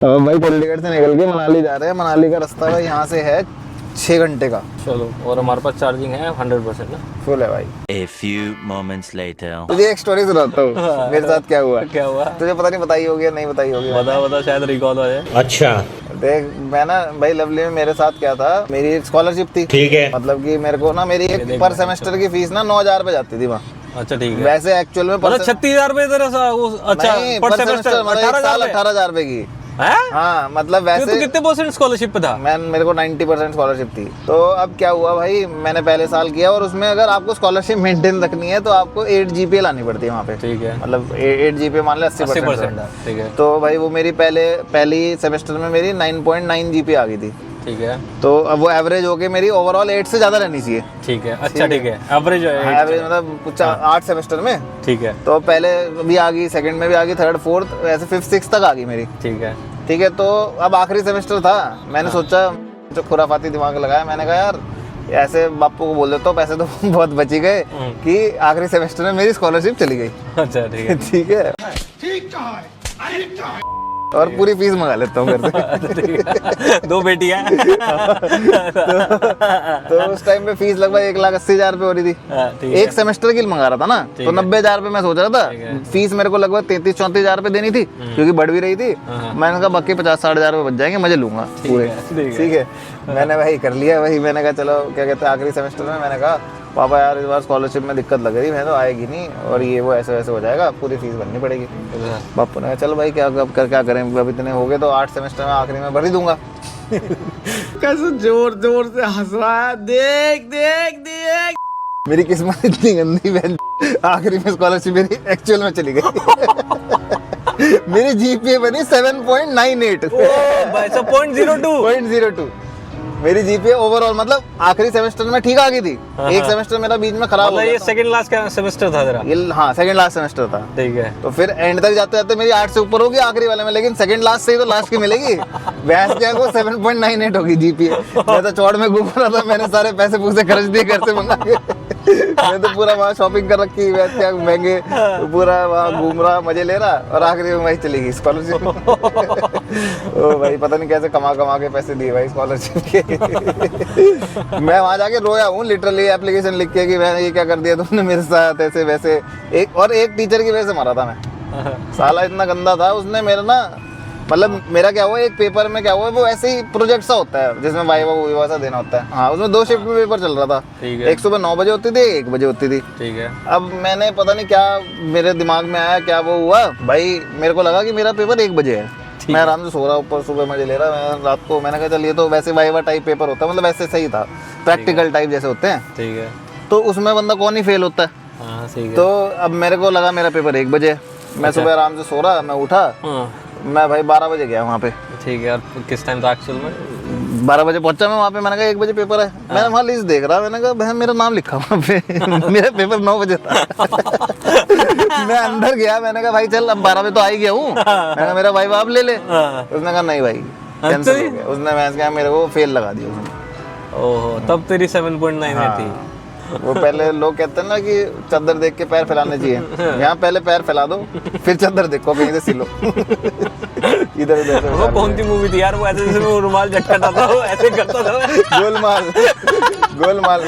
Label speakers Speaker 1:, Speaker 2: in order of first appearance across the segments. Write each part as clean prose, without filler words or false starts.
Speaker 1: तो भाई चंडीगढ़ से निकल के मनाली जा रहे हैं। मनाली का रास्ता भाई यहाँ से है 6 घंटे का।
Speaker 2: चलो, और हमारे पास चार्जिंग है 100% ना,
Speaker 1: फुल है भाई।
Speaker 3: A few moments later.
Speaker 1: तुझे एक स्टोरी सुनाता हूँ मेरे साथ क्या हुआ।
Speaker 2: क्या हुआ?
Speaker 1: तुझे पता नहीं बताई होगी या नहीं बताई होगी।
Speaker 2: बता शायद रिकॉल हो जाए।
Speaker 4: अच्छा,
Speaker 1: देख मैं ना भाई लवली में मेरे साथ क्या था, मेरी स्कॉलरशिप थी।
Speaker 4: ठीक है।
Speaker 1: मतलब कि मेरे को ना मेरी एक पर सेमेस्टर की फीस ना 9,000 रुपए जाती थी वहाँ।
Speaker 2: अच्छा ठीक है।
Speaker 1: वैसे एक्चुअल में
Speaker 2: मतलब 36,000 रुपए तेरा अच्छा
Speaker 1: पर सेमेस्टर 18,000 रुपए की। हाँ मतलब वैसे
Speaker 2: तो कितने परसेंट स्कॉलरशिप पे था?
Speaker 1: मेरे को 90% स्कॉलरशिप थी। तो अब क्या हुआ भाई, मैंने पहले साल किया और उसमें अगर आपको स्कॉलरशिप मेंटेन रखनी है तो आपको 8 GPA लानी पड़ती है वहाँ पे।
Speaker 2: ठीक है।
Speaker 1: मतलब 8 GPA मान ले 80%।
Speaker 2: ठीक है।
Speaker 1: तो भाई वो मेरी पहली सेमेस्टर में मेरी 9.9 GPA आ गई थी।
Speaker 2: ठीक है।
Speaker 1: तो अब वो एवरेज होके मेरी ओवरऑल 8 से ज्यादा रहनी चाहिए।
Speaker 2: ठीक है। अच्छा ठीक है। एवरेज
Speaker 1: एवरेज मतलब कुछ 8 सेमेस्टर में।
Speaker 2: ठीक है।
Speaker 1: तो पहले भी आ गई, सेकंड में भी आ गई, थर्ड फोर्थ ऐसे 5th 6th तक आ गई मेरी।
Speaker 2: ठीक है।
Speaker 1: ठीक है। तो अब आखिरी सेमेस्टर था, मैंने सोचा जो खुराफाती दिमाग लगाया, मैंने कहा यार ऐसे बापू को बोल देता हूँ, पैसे तो बहुत बच ही गए कि आखिरी सेमेस्टर में मेरी स्कॉलरशिप चली गई।
Speaker 2: अच्छा ठीक है।
Speaker 1: ठीक है, ठीक है। और पूरी फीस मंगा लेता हूँ घर से।
Speaker 2: 2 बेटियां।
Speaker 1: तो उस टाइम पे फीस लगभग 1,80,000 रुपए हो रही थी। एक सेमेस्टर की मंगा रहा था ना, तो 90,000 रुपए मैं सोच रहा था। फीस मेरे को लगभग 33-34,000 रुपए देनी थी क्योंकि बढ़ भी रही थी। मैंने कहा बाकी 50-60,000 रुपए बच जाएंगे, मजे लूंगा पूरे। ठीक है, मैंने वही कर लिया। वही मैंने कहा चलो क्या कहते हैं, आखिरी सेमेस्टर में मैंने कहा पापा यार इस बार स्कॉलरशिप में दिक्कत लग रही है, तो आएगी नहीं और ये वो ऐसे वैसे हो जाएगा, पूरी फीस भरनी पड़ेगी। पापा ने कहा चलो भाई क्या करें, अब इतने हो गए तो 8 सेमेस्टर में आखिरी में भर ही दूंगा।
Speaker 4: कैसे जोर जोर से हंस रहा है, देख देख देख।
Speaker 1: मेरी किस्मत इतनी गंदी, आखिरी में स्कॉलरशिप मेरी एक्चुअल में चली गई। मेरी GPA बनी 7.98।
Speaker 2: भाई साहब 0.02
Speaker 1: मेरी GPA ओवरऑल मतलब आखिरी सेमेस्टर में ठीक आ गई थी। एक सेमेस्टर मेरा बीच में खराब हो
Speaker 2: मतलब
Speaker 1: गया
Speaker 2: ये
Speaker 1: था।
Speaker 2: सेकंड लास्ट का सेमेस्टर था तेरा?
Speaker 1: हाँ सेकंड लास्ट सेमेस्टर था।
Speaker 2: ठीक है।
Speaker 1: तो फिर एंड तक जाते जाते मेरी 8 से ऊपर होगी आखिरी वाले में, लेकिन सेकंड लास्ट से ही तो लास्ट की मिलेगी। भैंस क्या को 7.98 होगी GPA। मैं तो चौड़ में घूम रहा था, मैंने सारे पैसे पूसे खर्च दिए घर से मंगा के। मैं तो पूरा वहाँ शॉपिंग कर रखी, भैंस क्या महंगे, तो पूरा वहाँ घूम रहा, मजे ले रहा, और आखिरी में वही चली गई स्कॉलरशिप। ओ भाई पता नहीं कैसे कमा के पैसे दिए भाई स्कॉलरशिप के। मैं वहाँ जाके रोया हूँ लिटरली, एप्लीकेशन लिख के कि मैंने ये क्या कर दिया तुमने मेरे साथ, ऐसे वैसे। एक टीचर की वजह से मारा था मैं। साला इतना गंदा था उसने मेरा ना, मतलब मेरा क्या हुआ, एक पेपर में क्या हुआ, वो ऐसे ही प्रोजेक्ट सा होता है जिसमें वाइवा सा देना होता है। हाँ उसमें 2 शिफ्ट में पेपर चल रहा था। एक सुबह 9 बजे होती थी, 1 बजे होती थी।
Speaker 2: ठीक है।
Speaker 1: अब मैंने पता नहीं क्या मेरे दिमाग में आया, क्या वो हुआ भाई, मेरे को लगा कि मेरा पेपर 1 बजे है। मैं आराम से सो रहा, ऊपर सुबह मजे ले रहा। मैं रात को मैंने कहा चल ये तो वैसे वाइवा टाइप पेपर होता है, मतलब वैसे सही था, प्रैक्टिकल टाइप जैसे होते हैं।
Speaker 2: ठीक है।
Speaker 1: तो उसमें बंदा कौन ही फेल होता है।
Speaker 2: हाँ सही है।
Speaker 1: तो अब मेरे को लगा मेरा पेपर 1 बजे। मैं सुबह आराम से सो रहा, मैं उठा, मैं भाई 12 बजे गया वहाँ पे।
Speaker 2: ठीक है। और किस टाइम था एक्चुअल में?
Speaker 1: 12 बजे पहुंचा मैं वहाँ पे। मैंने कहा 1 बजे पेपर है। मैंने वहाँ लिस्ट देख रहा, मैंने कहा बहन मेरा नाम लिखा वहाँ पे। मेरा पेपर 9 बजे था। मैं अंदर गया, मैंने कहा भाई चल अब 12 बजे तो आ ही गया हूँ, मैंने कहा मेरा भाई बाप ले ले। उसने कहा नहीं भाई कैंसिल हो गया। उसने मैं क्या मेरे को फेल लगा दिया उसने।
Speaker 2: ओहो, तब तेरी 7.98 थी।
Speaker 1: वो पहले लोग कहते हैं ना कि चादर देख के पैर फैलाने चाहिए, यहाँ पहले पैर फैला दो फिर चादर देखो कहीं से सिलो। इधर उधर
Speaker 2: वो कौन सी मूवी थी यार, वो ऐसे जैसे वो रुमाल झटकाता था, वो ऐसे करता था।
Speaker 1: गोलमाल।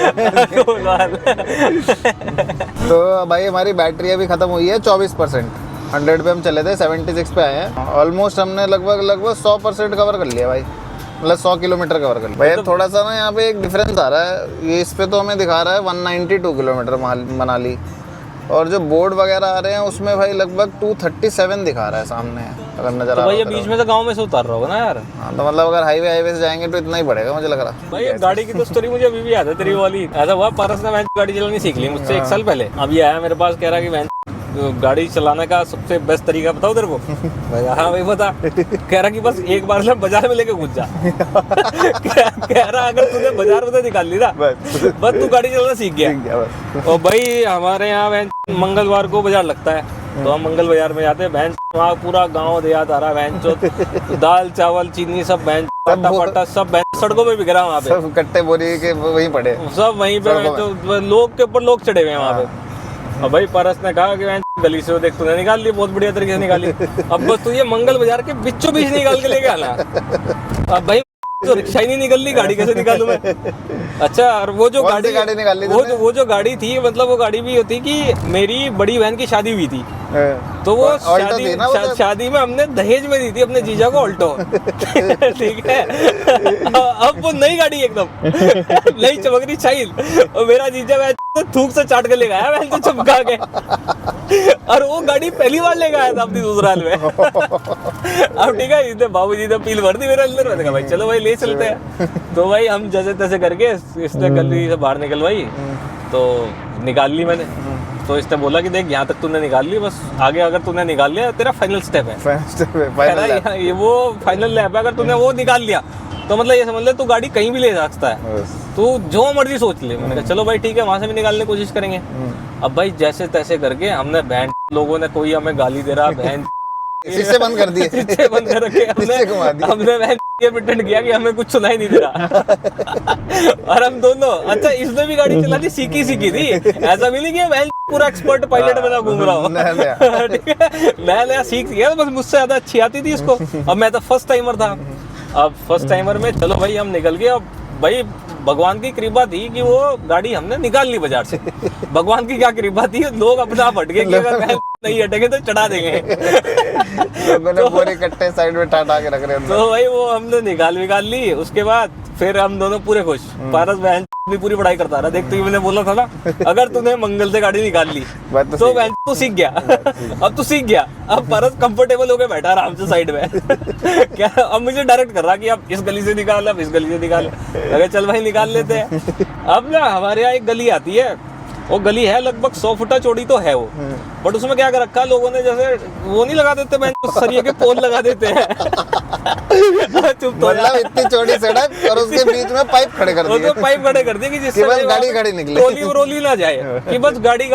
Speaker 1: तो भाई हमारी बैटरी अभी खत्म हुई है 24%। 100 पे हम चले थे, 76 पे आए हैं। ऑलमोस्ट हमने लगभग 100% कवर कर लिया भाई, मतलब 100 किलोमीटर कवर कर लिया भाई। थोड़ा सा ना यहाँ पे एक डिफरेंस आ रहा है, ये इस पे तो हमें दिखा रहा है 192 किलोमीटर मनाली, और जो बोर्ड वगैरह आ रहे हैं उसमें भाई लगभग 237 दिखा रहा है सामने, अगर नजर आ रहा है।
Speaker 2: बीच में तो गांव में से उतार रहा होगा ना यार।
Speaker 1: हाँ तो मतलब अगर हाईवे से जाएंगे तो इतना ही पड़ेगा मुझे लग रहा।
Speaker 2: भाई ये गाड़ी की तो स्टोरी मुझे अभी भी याद है तेरी वाली। ऐसा हुआ पारस ने गाड़ी चलानी सीख ली मुझसे 1 साल पहले। अभी आया मेरे पास कह रहा कि गाड़ी चलाने का सबसे बेस्ट तरीका बताओ तेरे को। हाँ भाई बता। कह रहा कि बस एक बार से बाजार में लेके घुस जा। कह रहा अगर तूने बाजार में निकाल ली ना बस तू गाड़ी चलाना सीख गया। और भाई हमारे यहाँ मंगलवार को बाजार लगता है, तो हम मंगल बाजार में जाते हैं। वहाँ पूरा गाँव देहात आ रहा है, दाल चावल चीनी सब पटा सब सड़कों पे बिक रहा है। वहाँ पे सब
Speaker 1: कट्टे बोरी के वहीं पड़े,
Speaker 2: सब वहीं पे लोग के ऊपर लोग चढ़े हुए हैं वहाँ पे। अब भाई पारस ने कहा कि गली से वो देख तूने निकाल ली, बहुत बढ़िया तरीके से निकाली, अब बस तू ये मंगल बाजार के बीचों बीच निकाल के लेके आना। अब भाई तो रिक्शा ही नहीं निकल रही, गाड़ी कैसे निकालूं मैं? अच्छा, और वो जो
Speaker 1: कौन सी गाड़ी निकाल ली तुमने?
Speaker 2: वो जो गाड़ी थी, मतलब वो गाड़ी भी होती कि मेरी बड़ी बहन की शादी हुई थी, तो वो
Speaker 1: ऑल्टो थी ना वो तो?
Speaker 2: शादी में हमने दहेज में दी थी अपने जीजा को ऑल्टो। ठीक है, अब वो नई गाड़ी एकदम नई चमक रही शाइल, और मेरा जीजा मैं थूक से चाट के ले गया मैं तो चमका के, और वो गाड़ी पहली बार ले गया था अपनी ससुराल में। अब ठीक है, इसने बाबूजी ने पील भर दी मेरे अंदर, मैंने कहा भाई चलो भाई ले चलते हैं। तो भाई हम जैसे तैसे करके इसने गली से बाहर निकलवाई, तो निकाल ली मैंने। तो इसने बोला कि देख यहाँ तक तूने निकाल ली, बस आगे अगर तूने निकाल लिया तेरा फाइनल स्टेप है, ये वो फाइनल लैप है, अगर तूने वो निकाल लिया तो मतलब ये समझ ले तू गाड़ी कहीं भी ले जा सकता है, तू जो मर्जी सोच ले। मैंने कहा चलो भाई ठीक है, वहां से भी निकालने की कोशिश करेंगे। अब भाई जैसे तैसे करके हमने बहन लोगों ने, कोई हमें गाली दे रहा, बहन
Speaker 1: शीशे बंद कर दिए,
Speaker 2: शीशे बंद कर रखे हमने बहन ये प्रिटेंड किया कि हमें कुछ सुनाई नहीं दे रहा। और हम दोनों, अच्छा इसने भी गाड़ी चलानी सीखी थी, ऐसा भी नहीं कि मैं पूरा एक्सपर्ट पायलट बना घूम रहा हूँ। ठीक है, नया सीख गया, बस मुझसे ज्यादा अच्छी आती थी इसको। अब मैं तो फर्स्ट टाइमर था। अब फर्स्ट टाइमर में चलो भाई हम निकल गए। अब भाई भगवान की कृपा थी कि वो गाड़ी हमने निकाल ली बाजार से। भगवान की क्या कृपा थी, लोग अपने आप हट गए कि अगर नहीं हटेंगे तो चढ़ा देंगे।
Speaker 1: तो पूरे कट्टे साइड में टाटा के रख रहे हैं।
Speaker 2: तो भाई वो हमने निकाल ली। उसके बाद फिर हम दोनों पूरे खुश। पारस बहन भी पूरी पढ़ाई करता रहा, देखते ही मैंने बोला था ना अगर तूने मंगल से गाड़ी निकाल ली तो बहन तू सीख गया। अब तू सीख गया, अब पारस कंफर्टेबल होके बैठा आराम से साइड में। क्या अब मुझे डायरेक्ट कर रहा कि अब इस गली से निकाल, अब इस गली से निकाल। अगर चल भाई निकाल लेते हैं। अब ना हमारे यहाँ एक गली आती है, वो गली है लगभग 100 फुटा चौड़ी तो है वो, बट उसमें क्या कर रखा है लोगों ने, जैसे वो नहीं लगा देते, मैं सरिये के पोल लगा देते हैं।
Speaker 1: मतलब इतनी चौड़ी सड़क और उसके बीच में पाइप खड़े कर दिए।
Speaker 2: पाइप खड़े कर दिए कि जिससे
Speaker 1: बस गाड़ी निकले,
Speaker 2: रोली ना जाए, कि बस गाड़ी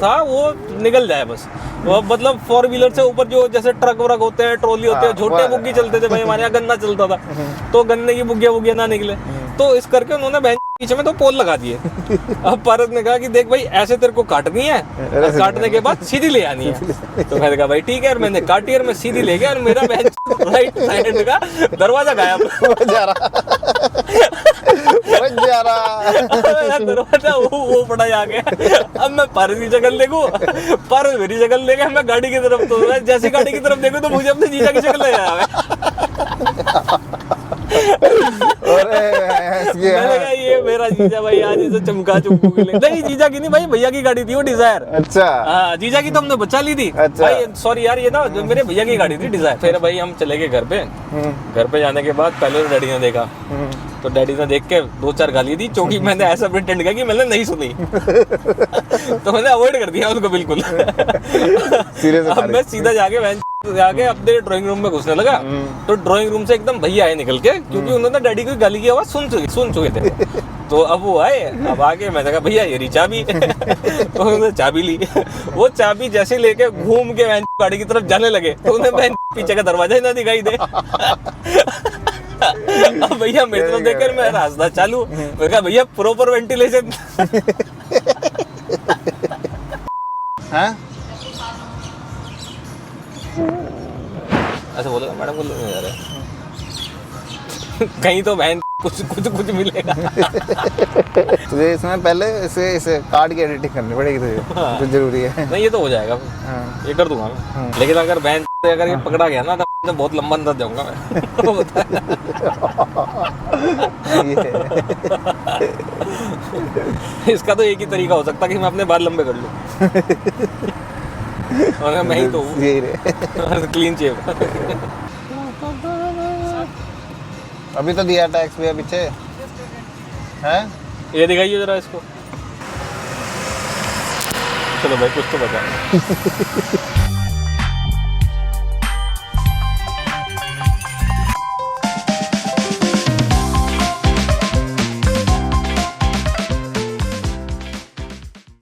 Speaker 2: था वो निकल जाए बस। वो मतलब 4 व्हीलर से ऊपर जो जैसे ट्रक व्रक होते हैं, ट्रॉली होते हैं, छोटे बुग्गी चलते थे भाई, हमारे यहाँ गन्ना चलता था, तो गन्ने की बुग्गिया ना निकले, तो इस करके उन्होंने पीछे में तो पोल लगा दिए। अब पारस ने कहा कि देख भाई ऐसे तेरे को काटनी है, और काटने के बाद सीधी ले आनी है। तो मैंने कहा भाई ठीक है, और मैंने काटी और मैं सीधी ले गया, और मेरा राइट साइड का दरवाजा गायब
Speaker 1: जा रहा
Speaker 2: दरवाजा वो पड़ा जाके। अब मैं पारस की शक्ल देखूं, पारस मेरी शक्ल देखे, मैं गाड़ी की तरफ, तो मैं जैसी गाड़ी की तरफ देखूं तो मुझे अपने जीजा की शक्ल लग आवे। मैंने कहा ये मेरा जीजा भाई आज इसे चमका चुमकू के लिए। नहीं जीजा की नहीं भाई, भैया की गाड़ी थी वो, डिजायर।
Speaker 1: अच्छा
Speaker 2: हाँ, जीजा की तो हमने बचा ली थी।
Speaker 1: अच्छा।
Speaker 2: भाई सॉरी यार, ये ना जो मेरे भैया की गाड़ी थी डिजायर। फिर भाई हम चले गए घर पे। घर पे जाने के बाद पहले तो डैडी ने देखा, तो डैडी ने देख के 2-4 गाली दी, क्योंकि मैंने ऐसा प्रिटेंड किया कि मैंने नहीं सुनी। तो मैंने अवॉइड कर दिया उनको बिल्कुल। अब मैं सीधा जाके अपने ड्राइंग रूम में घुसने लगा, तो ड्राइंग रूम से एकदम भैया आए निकल के, क्योंकि उन्होंने डैडी की गाली की आवाज सुन चुके थे। तो अब वो आए, अब आके मैंने कहा भैया ये रही चाबी। तो उन्होंने चाबी ली। वो चाबी जैसे लेके घूम के गाड़ी की तरफ जाने लगे, तो उन्हें पीछे का दरवाजा ही ना दिखाई दे। अब भैया मेरी तरफ देखकर मैं हंसना चालू। मैं कहा भैया प्रॉपर वेंटिलेशन।
Speaker 1: हाँ
Speaker 2: ऐसे बोला मैडम बोल यार कहीं तो बहन कुछ मिलेगा।
Speaker 1: तुझे इसमें पहले इसे कार्ड की एडिटिंग करनी पड़ेगी तुझे।
Speaker 2: हाँ।
Speaker 1: तो जरूरी है।
Speaker 2: नहीं ये तो हो जाएगा।
Speaker 1: हाँ।
Speaker 2: ये कर दूंगा मैं। लेकिन अगर बहन अगर ये पकड़ा गया ना तो बहुत लंबा अंदर जाऊंगा मैं। इसका तो एक ही तरीका हो सकता है कि मैं अपने बाल लंबे कर लूं। और मैं ही तो हूँ
Speaker 1: यही रे।
Speaker 2: Clean shave.
Speaker 1: अभी तो दिया टैक्स भी पीछे हैं।
Speaker 2: ये दिखाइए जरा इसको। चलो भाई कुछ तो बता।